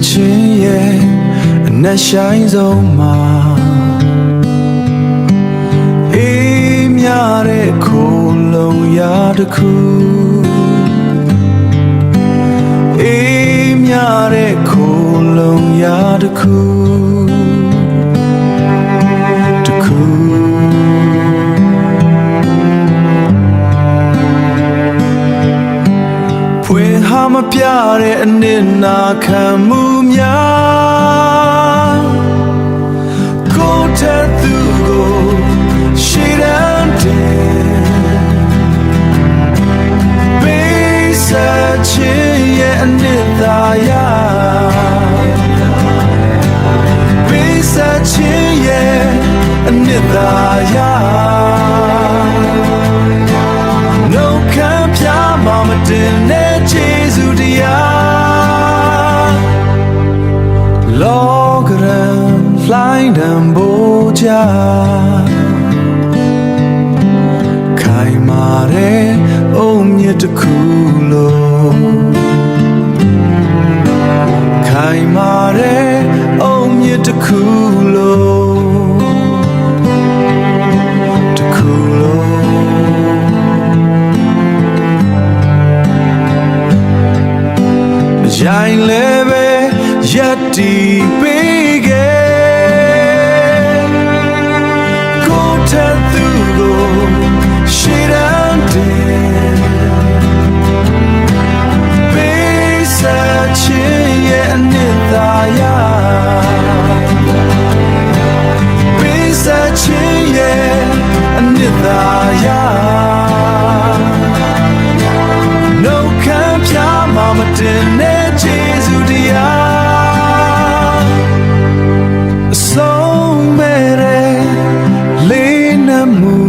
ချင်းရဲ့အနက်ဆိုင်ဆုံးမှာအေးမြတဲ့ခိုးလုံးရာတစ်ခုအေးမြတဲ့ခိုးလုံးရာတစ်ခုဖွင့်ဟာမပြတဲ့အနစ်နာခံမှုများကိုယ်ထက်သူကိုရှေ့တန်းတင်ပေးဆက်ခြင်းရဲ့အနစ်သာရပေးဆက်ခြင်းရဲ့အနစ်သာရနှုတ်ခမ်းပြမမတင်နဲ့Jesusတရားလောကရန်လှိုင်းတံပိုးကြခိုင်မာတဲ့အုံမြစ်တစ်ခုလုံးခိုင်မာတဲ့အုံမြစ်တစ်ခုလုံးတစ်ခုလုံးရိုင်းလည်းပဲရက်တီပေးခဲ့ကိုယ်ထက်သူကိုရှေ့တန်းတင်ပေးဆက်ခြင်းရဲ့အနှစ်သာရပေးဆက်ခြင်းရဲ့အနှစ်သာရနှုတ်ခမ်းပြမမတင်နဲ့Jesusတရားအဆုံးမဲ့လေးနမှု